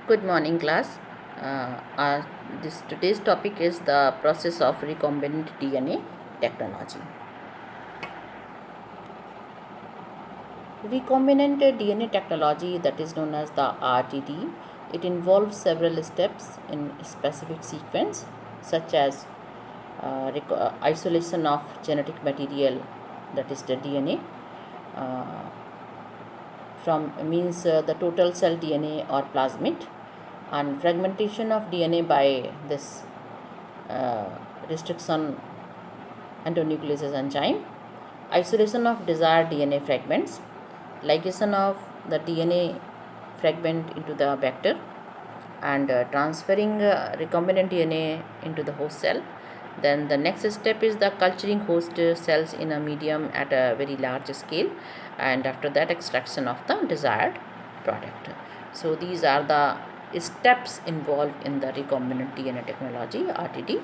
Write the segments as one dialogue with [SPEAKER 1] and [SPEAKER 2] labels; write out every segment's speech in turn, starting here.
[SPEAKER 1] Good morning, class. This today's topic is the process of recombinant DNA technology. Recombinant DNA technology, that is known as the RTD, it involves several steps in specific sequence, such as isolation of genetic material, that is the DNA, uh, from means the total cell DNA or plasmid, and fragmentation of DNA by this uh, restriction endonuclease enzyme, isolation of desired DNA fragments, ligation of the DNA fragment into the vector, and transferring recombinant DNA into the host cell. Then the next step is the culturing host cells in a medium at a very large scale, and after that extraction of the desired product. So these are the steps involved in the recombinant DNA technology, RTD.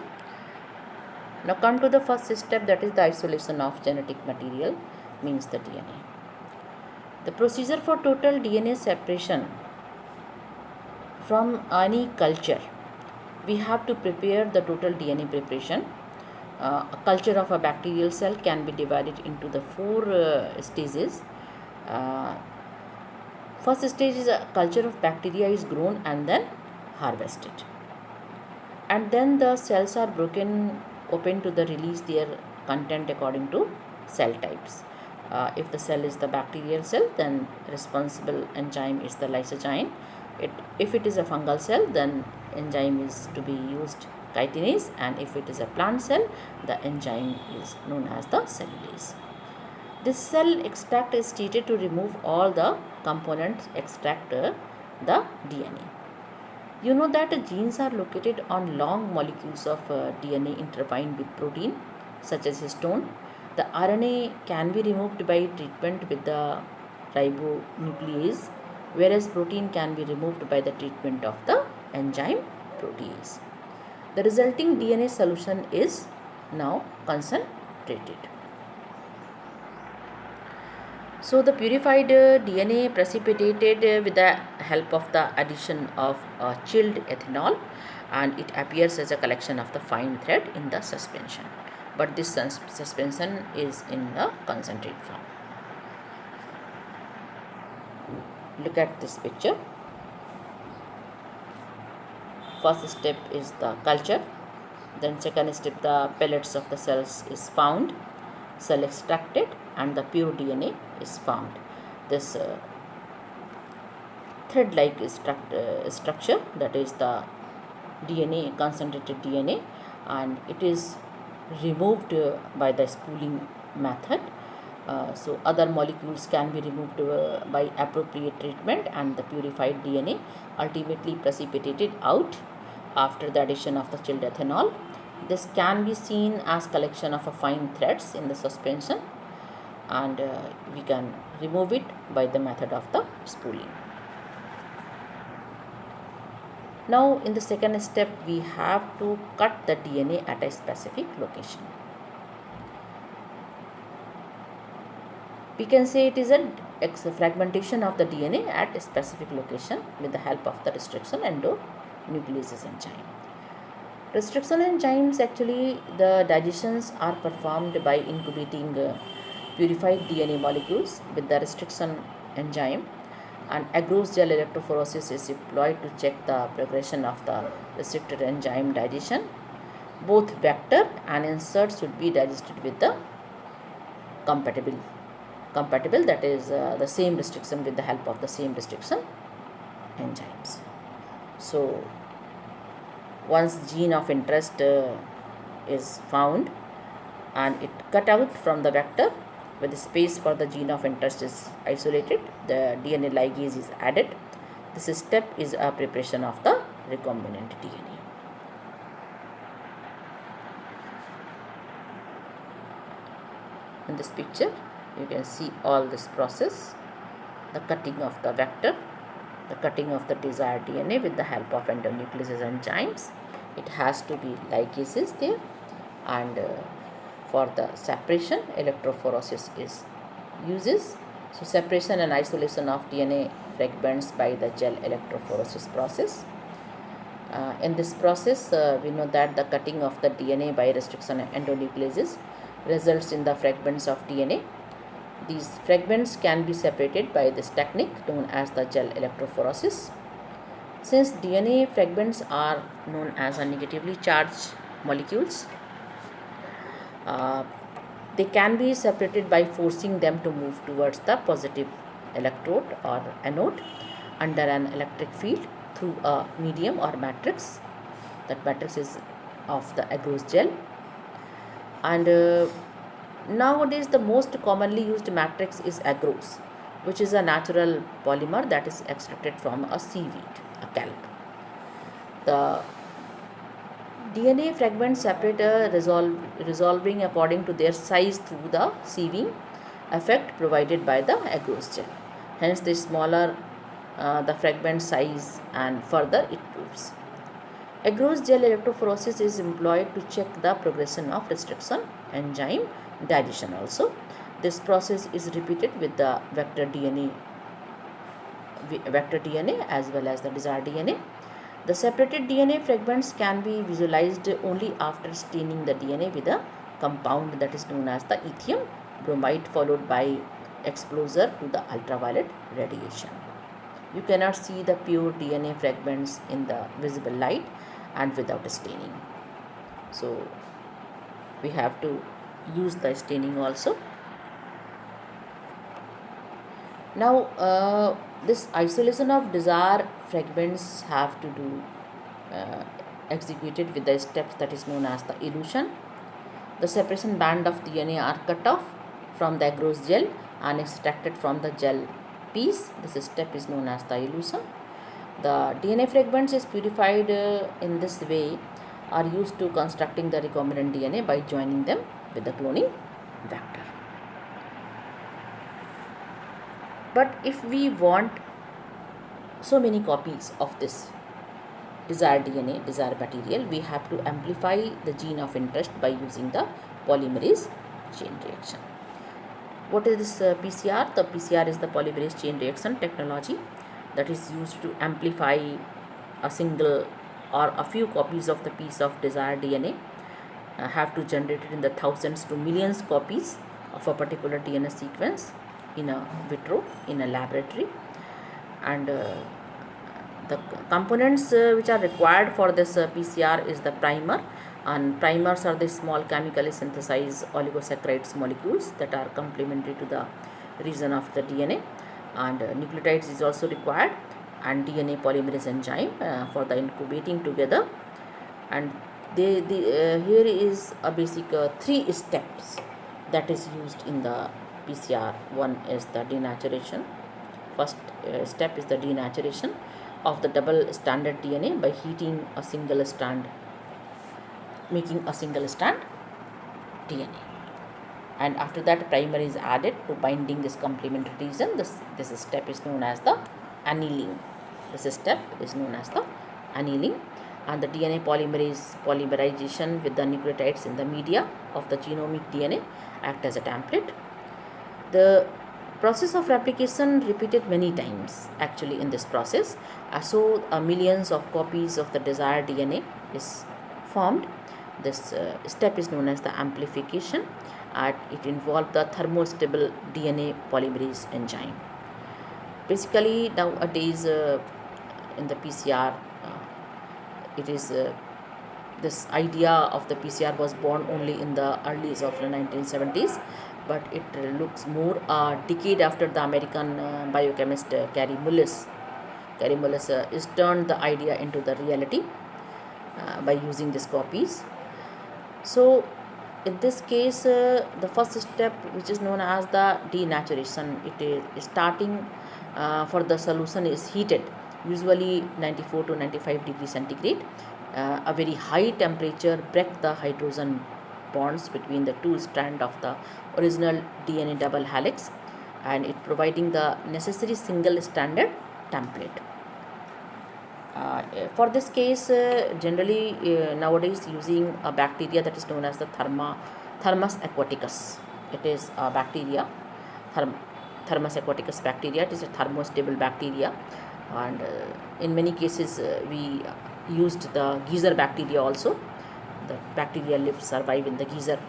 [SPEAKER 1] Now come to the first step, that is the isolation of genetic material, means the DNA. The procedure for total DNA separation from any culture, we have to prepare the total DNA preparation. A culture of a bacterial cell can be divided into the four stages. Uh, First stage is a culture of bacteria is grown and then harvested, and then the cells are broken open to the release their content according to cell types. If the cell is the bacterial cell, then responsible enzyme is the lysozyme. If it is a fungal cell, then enzyme is to be used chitinase, and if it is a plant cell, the enzyme is known as the cellulase. This cell extract is treated to remove all the components, extract the DNA. You know that genes are located on long molecules of DNA intertwined with protein, such as histone. The RNA can be removed by treatment with the ribonuclease, whereas protein can be removed by the treatment of the enzyme protease. The resulting DNA solution is now concentrated. So the purified DNA precipitated with the help of the addition of chilled ethanol, and it appears as a collection of the fine thread in the suspension. But this suspension is in the concentrate form. Look at this picture. First step is the culture. Then second step, the pellets of the cells is found, cell extracted, and the pure DNA is found. This thread-like structure, that is the DNA, concentrated DNA, and it is removed by the spooling method. So other molecules can be removed by appropriate treatment, and the purified DNA ultimately precipitated out after the addition of the chilled ethanol. This can be seen as collection of fine threads in the suspension, and we can remove it by the method of the spooling. Now in the second step, we have to cut the DNA at a specific location. We can say it is a fragmentation of the DNA at a specific location with the help of the restriction endonuclease enzyme. Restriction enzymes, actually the digestions are performed by incubating purified DNA molecules with the restriction enzyme, and agarose gel electrophoresis is employed to check the progression of the restricted enzyme digestion. Both vector and insert should be digested with the compatible, that is the same restriction, with the help of the same restriction enzymes. So once gene of interest is found and it cut out from the vector, with the space for the gene of interest is isolated, the DNA ligase is added. This step is a preparation of the recombinant DNA. In this picture, you can see all this process: the cutting of the vector, the cutting of the desired DNA with the help of endonuclease enzymes. It has to be ligases there, and for the separation, electrophoresis is uses. So separation and isolation of DNA fragments by the gel electrophoresis process. In this process, we know that the cutting of the DNA by restriction endonucleases results in the fragments of DNA. These fragments can be separated by this technique known as the gel electrophoresis. Since DNA fragments are known as negatively charged molecules, they can be separated by forcing them to move towards the positive electrode or anode under an electric field through a medium or matrix. That matrix is of the agarose gel. And nowadays the most commonly used matrix is agarose, which is a natural polymer that is extracted from a seaweed, a kelp. The DNA fragments separate resolving according to their size through the sieving effect provided by the agarose gel. Hence, the smaller the fragment size and further it moves. Agarose gel electrophoresis is employed to check the progression of restriction enzyme digestion also. This process is repeated with the vector DNA as well as the desired DNA. The separated DNA fragments can be visualized only after staining the DNA with a compound that is known as the lithium bromide, followed by exposure to the ultraviolet radiation. You cannot see the pure DNA fragments in the visible light and without staining. So we have to use the staining also. Now this isolation of desired fragments have to do executed with the steps that is known as the elution. The separation band of DNA are cut off from the agarose gel and extracted from the gel piece. This step is known as the elution. The DNA fragments is purified in this way are used to constructing the recombinant DNA by joining them with the cloning vector. But if we want so many copies of this desired DNA, desired material, we have to amplify the gene of interest by using the polymerase chain reaction. What is this PCR? The PCR is the polymerase chain reaction technology that is used to amplify a single or a few copies of the piece of desired DNA. Have to generate it in the thousands to millions copies of a particular DNA sequence in a vitro, in a laboratory. And the components which are required for this PCR is the primer, and primers are the small chemically synthesized oligosaccharides molecules that are complementary to the region of the DNA, and nucleotides is also required, and DNA polymerase enzyme for the incubating together. And here is a basic 3 steps that is used in the PCR. One is the denaturation. First step is the denaturation of the double stranded DNA by heating a single strand, making a single strand DNA. And after that, primer is added to binding this complementary region. This step is known as the annealing. This step is known as the annealing. And the DNA polymerization with the nucleotides in the media of the genomic DNA act as a template. The process of replication repeated many times actually in this process. So millions of copies of the desired DNA is formed. This step is known as the amplification. It involved the thermostable DNA polymerase enzyme. Basically nowadays in the PCR, it is this idea of the PCR was born only in the early of the 1970s, but it looks more a decade after the American biochemist Carey Mullis is turned the idea into the reality by using these copies. So in this case, the first step, which is known as the denaturation, it is starting for the solution is heated, usually 94 to 95 degrees centigrade. A very high temperature break the hydrogen bonds between the two strands of the original DNA double helix, and it providing the necessary single stranded template. For this case, generally nowadays using a bacteria that is known as the Thermus aquaticus. It is a bacteria, Thermus aquaticus bacteria. It is a thermostable bacteria, and in many cases we used the geyser bacteria also. The bacteria survive in the geyser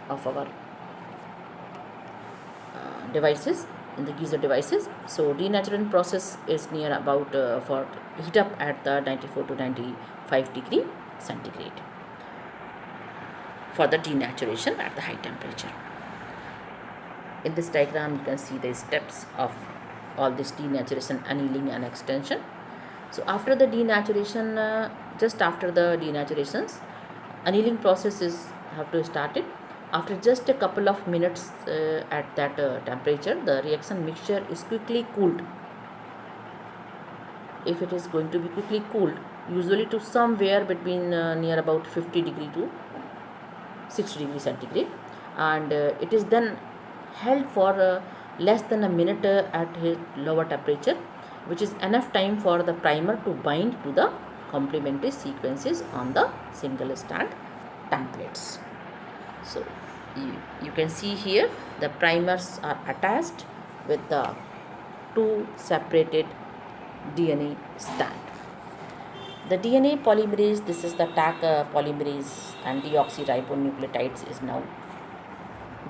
[SPEAKER 1] of our devices, in the geyser devices. So denaturation process is near about for heat up at the 94 to 95 degree centigrade for the denaturation at the high temperature. In this diagram you can see the steps of all this denaturation, annealing and extension. So after the denaturation, just after the denaturations, annealing process is have to start it. After just a couple of minutes at that temperature, the reaction mixture is quickly cooled. If it is going to be quickly cooled, usually to somewhere between near about 50 degree to 60 degree centigrade, and it is then held for less than a minute at a lower temperature, which is enough time for the primer to bind to the complementary sequences on the single strand templates. So you can see here the primers are attached with the two separated DNA strand. The DNA polymerase, this is the Taq polymerase and deoxyribonucleotides is now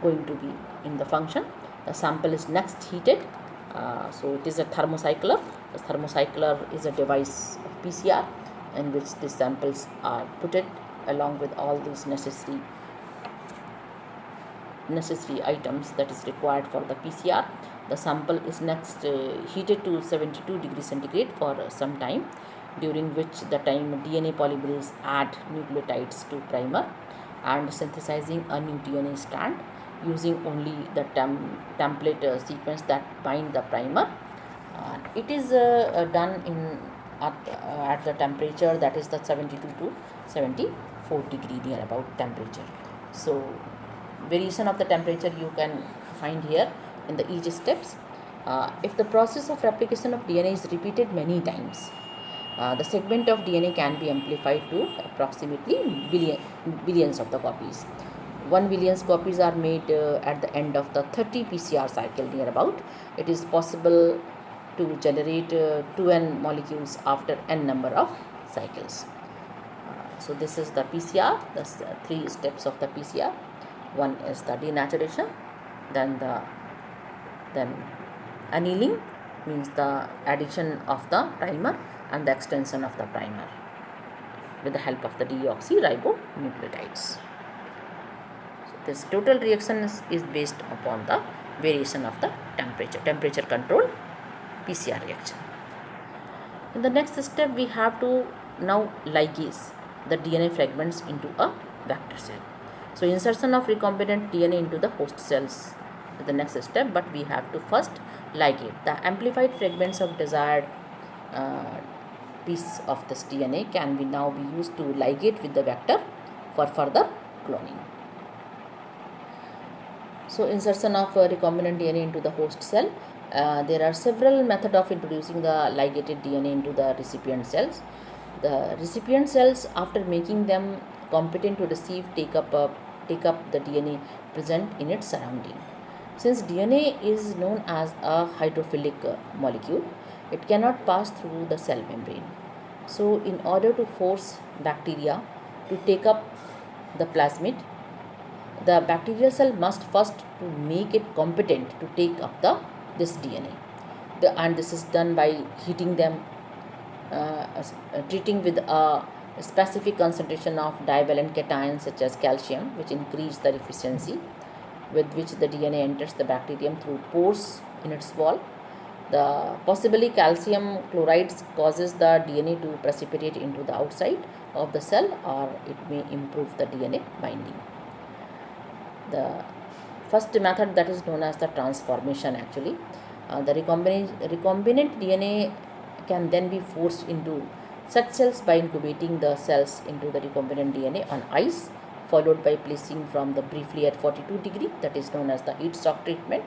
[SPEAKER 1] going to be in the function. The sample is next heated. So it is a thermocycler. The thermocycler is a device of PCR in which the samples are put it along with all these necessary items that is required for the PCR. The sample is next heated to 72 degrees centigrade for some time, during which the time DNA polymerase add nucleotides to primer and synthesizing a new DNA strand using only the template sequence that bind the primer. It is done at the temperature that is the 72 to 74 degree near about temperature. So variation of the temperature you can find here in the each steps. If the process of replication of DNA is repeated many times, the segment of DNA can be amplified to approximately billions of the copies. 1 billion copies are made at the end of the 30 PCR cycle near about. It is possible to generate 2n molecules after n number of cycles. So this is the PCR, the three steps of the PCR. One is the denaturation, then annealing, means the addition of the primer, and the extension of the primer with the help of the deoxyribonucleotides. So this total reaction is based upon the variation of the temperature control PCR reaction. In the next step, we have to now ligase the DNA fragments into a vector cell. So insertion of recombinant DNA into the host cells is the next step, but we have to first ligate. The amplified fragments of desired piece of this DNA can now be used to ligate with the vector for further cloning. So insertion of recombinant DNA into the host cell. There are several methods of introducing the ligated DNA into the recipient cells. The recipient cells, after making them competent to receive, take up the DNA present in its surrounding. Since DNA is known as a hydrophilic molecule, it cannot pass through the cell membrane. So in order to force bacteria to take up the plasmid, the bacterial cell must first to make it competent to take up this DNA. And this is done by heating them, treating with a specific concentration of divalent cations such as calcium, which increase the efficiency with which the DNA enters the bacterium through pores in its wall. The possibly calcium chlorides causes the DNA to precipitate into the outside of the cell, or it may improve the DNA binding. The first method, that is known as the transformation actually. The recombinant DNA can then be forced into such cells by incubating the cells into the recombinant DNA on ice, followed by placing from the briefly at 42 degree, that is known as the heat shock treatment,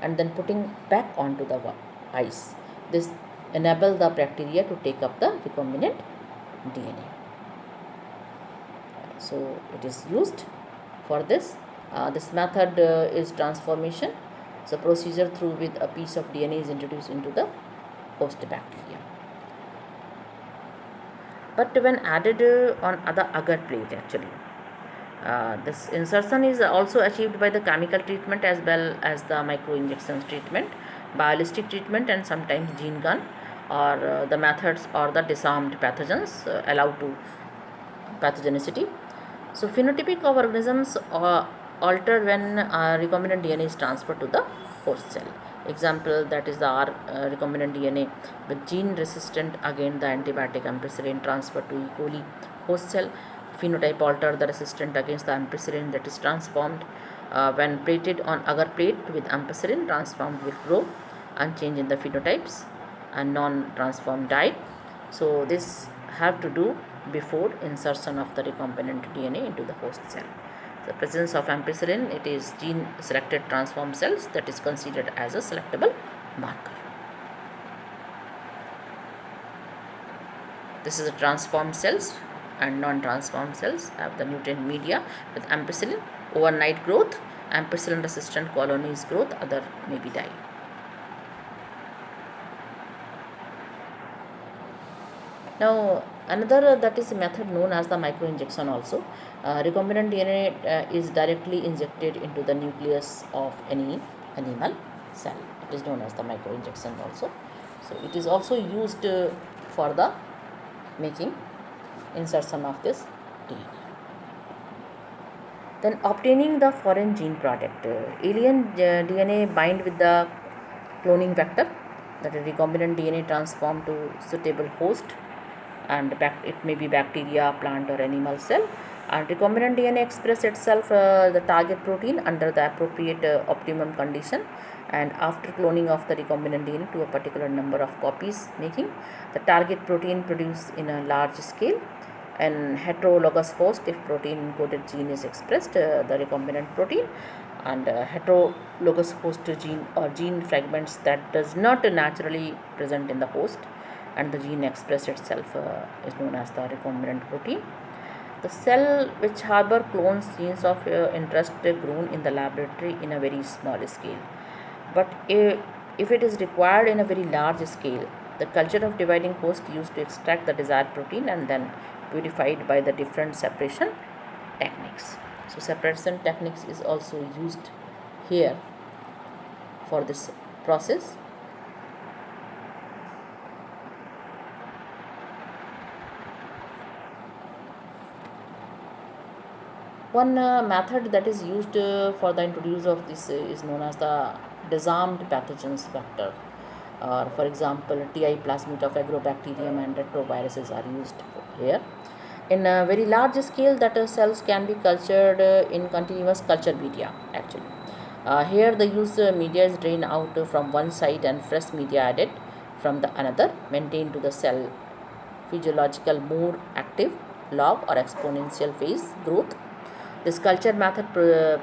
[SPEAKER 1] and then putting back onto the ice. This enables the bacteria to take up the recombinant DNA. So it is used for this. This method is transformation. So procedure through which a piece of DNA is introduced into the host bacteria. But when added on the agar plate, actually, this insertion is also achieved by the chemical treatment as well as the microinjection treatment, ballistic treatment, and sometimes gene gun, or the methods or the disarmed pathogens allow to pathogenicity. So phenotypic of organisms alter when recombinant DNA is transferred to the host cell. Example, that is the recombinant DNA with gene resistant against the antibiotic ampicillin transferred to E. coli host cell. Phenotype alter the resistant against the ampicillin that is transformed when plated on agar plate with ampicillin transformed will grow and change in the phenotypes and non-transformed die. So this have to do before insertion of the recombinant DNA into the host cell. The presence of ampicillin, it is gene selected transform cells that is considered as a selectable marker. This is a transformed cells, and non-transformed cells have the nutrient media with ampicillin, overnight growth, ampicillin resistant colonies growth, other maybe die. Now another that is a method known as the microinjection also. Recombinant DNA is directly injected into the nucleus of any animal cell. It is known as the microinjection also. So it is also used for the making insertion of this DNA. Then obtaining the foreign gene product. Alien DNA bind with the cloning vector, that is recombinant DNA transformed to suitable host, and it may be bacteria, plant, or animal cell. And recombinant DNA express itself the target protein under the appropriate optimum condition, and after cloning of the recombinant DNA to a particular number of copies making, the target protein produced in a large scale. And heterologous host, if protein encoded gene is expressed, the recombinant protein, and heterologous host gene or gene fragments that does not naturally present in the host and the gene express itself is known as the recombinant protein. The cell which harbor clones genes of interest grown in the laboratory in a very small scale. But if it is required in a very large scale, the culture of dividing host used to extract the desired protein and then purified by the different separation techniques. So separation techniques is also used here for this process. One method that is used for the introduce of this is known as the disarmed pathogens vector. For example, TI plasmid of agrobacterium and retroviruses are used here. In a very large scale, that cells can be cultured in continuous culture media actually. Here the used media is drained out from one side and fresh media added from the another, maintained to the cell physiological more active log or exponential phase growth. This culture method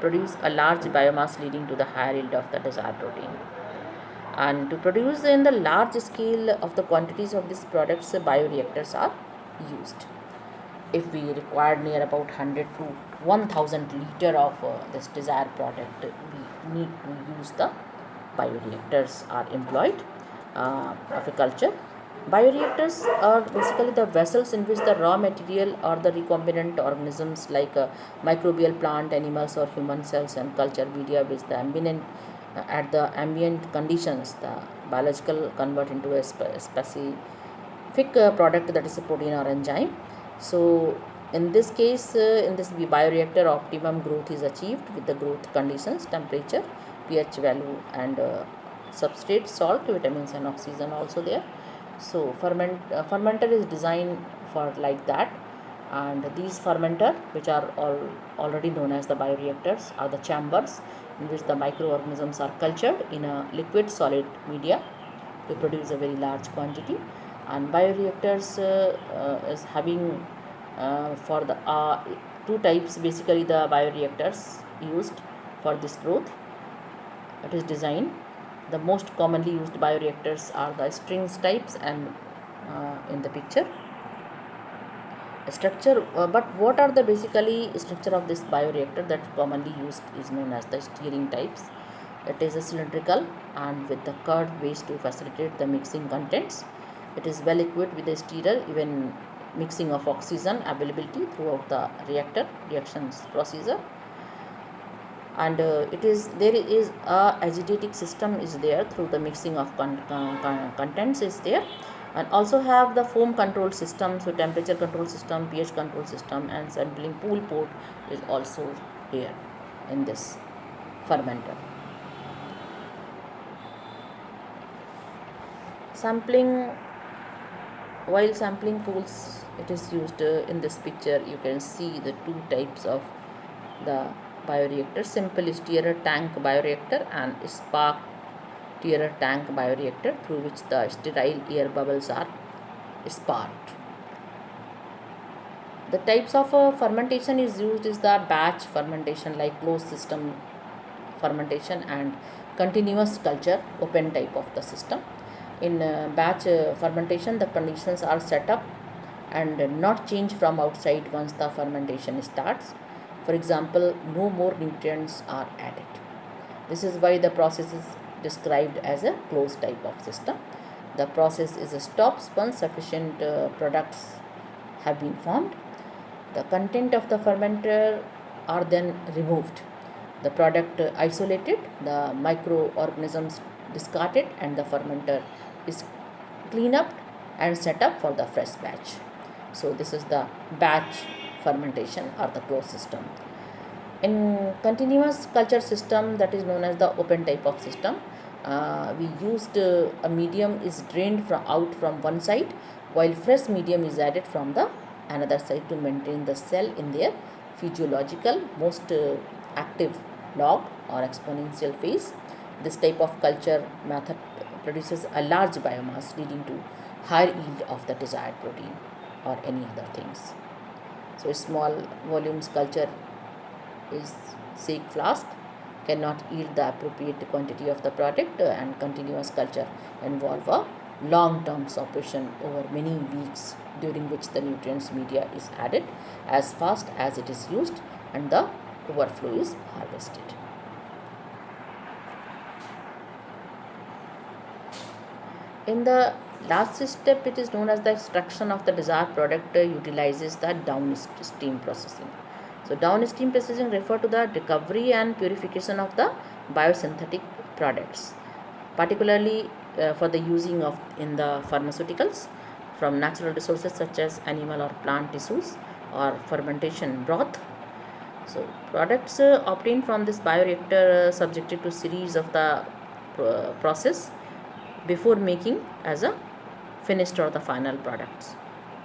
[SPEAKER 1] produces a large biomass leading to the higher yield of the desired protein. And to produce in the large scale of the quantities of these products, bioreactors are used. If we require near about 100 to 1000 liter of this desired product, we need to use the bioreactors are employed of a culture. Bioreactors are basically the vessels in which the raw material or the recombinant organisms like microbial plant, animals, or human cells and culture media which the ambient at the ambient conditions the biological convert into a specific product, that is a protein or enzyme. So in this case, in this bioreactor, optimum growth is achieved with the growth conditions, temperature, pH value, and substrate, salt, vitamins, and oxygen also there. So fermenter is designed for like that, and these fermenter, which are already known as the bioreactors, are the chambers in which the microorganisms are cultured in a liquid solid media to produce a very large quantity. And bioreactors is having for the two types basically the bioreactors used for this growth. It is designed. The most commonly used bioreactors are the strings types and in the picture structure. But what are the basically structure of this bioreactor that commonly used is known as the steering types. It is a cylindrical and with the curved base to facilitate the mixing contents. It is well equipped with a stirrer, even mixing of oxygen availability throughout the reactions procedure. And there is a agitating system is there through the mixing of contents is there, and also have the foam control system, so temperature control system, pH control system, and sampling pool port is also here in this fermenter. Sampling, while sampling pools it is used in this picture you can see the two types of the bioreactor: simple stirrer tank bioreactor and spark stirrer tank bioreactor, through which the sterile air bubbles are sparked. The types of fermentation is used is the batch fermentation, like closed system fermentation, and continuous culture open type of the system. In batch fermentation, the conditions are set up and not change from outside once the fermentation starts. For example, no more nutrients are added. This is why the process is described as a closed type of system. The process is stops once sufficient products have been formed. The content of the fermenter are then removed, the product isolated, the microorganisms discarded, and the fermenter is cleaned up and set up for the fresh batch. So this is the batch fermentation or the closed system. In continuous culture system, that is known as the open type of system, we used a medium is drained out from one side, while fresh medium is added from the another side to maintain the cell in their physiological most active log or exponential phase. This type of culture method produces a large biomass, leading to higher yield of the desired protein or any other things. So small volumes culture is shake flask cannot yield the appropriate quantity of the product, and continuous culture involve a long-term operation over many weeks, during which the nutrients media is added as fast as it is used and the overflow is harvested. In the last step, it is known as the extraction of the desired product, utilizes the downstream processing. So downstream processing refer to the recovery and purification of the biosynthetic products, particularly for the using of in the pharmaceuticals from natural resources such as animal or plant tissues or fermentation broth. So products obtained from this bioreactor subjected to series of the process before making as a finished or the final products.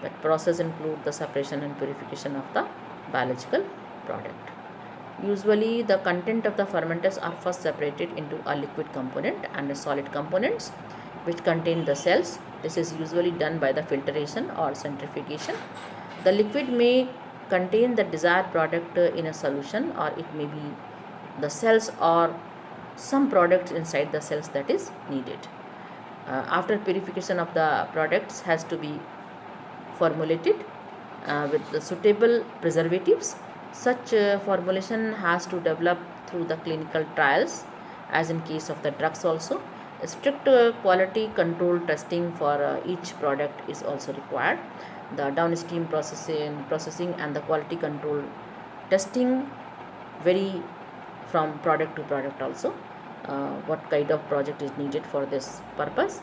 [SPEAKER 1] That process include the separation and purification of the biological product. Usually the content of the fermenters are first separated into a liquid component and a solid components which contain the cells. This is usually done by the filtration or centrifugation. The liquid may contain the desired product in a solution, or it may be the cells or some products inside the cells that is needed. After purification of the products has to be formulated with the suitable preservatives. Such formulation has to develop through the clinical trials, as in case of the drugs also. Strict quality control testing for each product is also required. The downstream processing and the quality control testing vary from product to product also. What kind of project is needed for this purpose.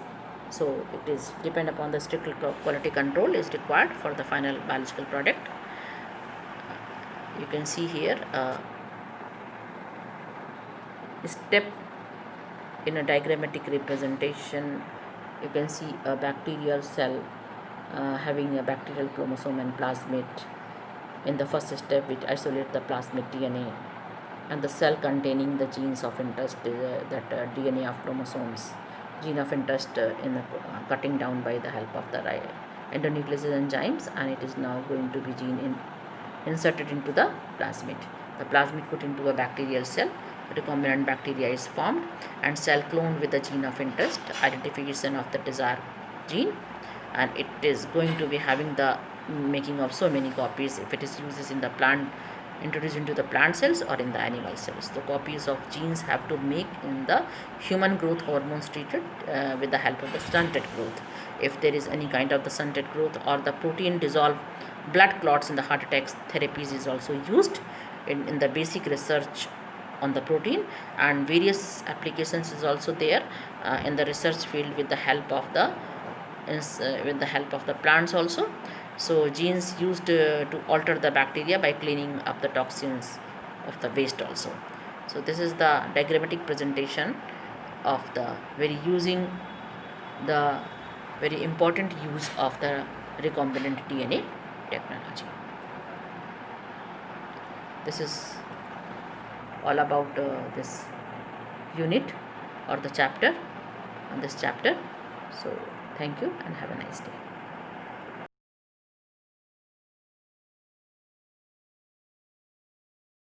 [SPEAKER 1] So it is depend upon the strict quality control is required for the final biological product. You can see here step in a diagrammatic representation. You can see a bacterial cell having a bacterial chromosome and plasmid. In the first step, which isolate the plasmid DNA, and the cell containing the genes of interest, that DNA of chromosomes, gene of interest in the cutting down by the help of the endonuclease enzymes, and it is now going to be inserted into the plasmid. The plasmid put into a bacterial cell, recombinant bacteria is formed, and cell cloned with the gene of interest, identification of the desired gene, and it is going to be having the making of so many copies. If it is used in the plant introduced into the plant cells or in the animal cells. The copies of genes have to make in the human growth hormones treated with the help of the stunted growth. If there is any kind of the stunted growth or the protein dissolve blood clots in the heart attacks, therapies is also used in the basic research on the protein, and various applications is also there in the research field with the help of the plants also. So genes used to alter the bacteria by cleaning up the toxins of the waste also. So this is the diagrammatic presentation of the the very important use of the recombinant DNA technology. This is all about this unit or the chapter on this chapter. So thank you and have a nice day.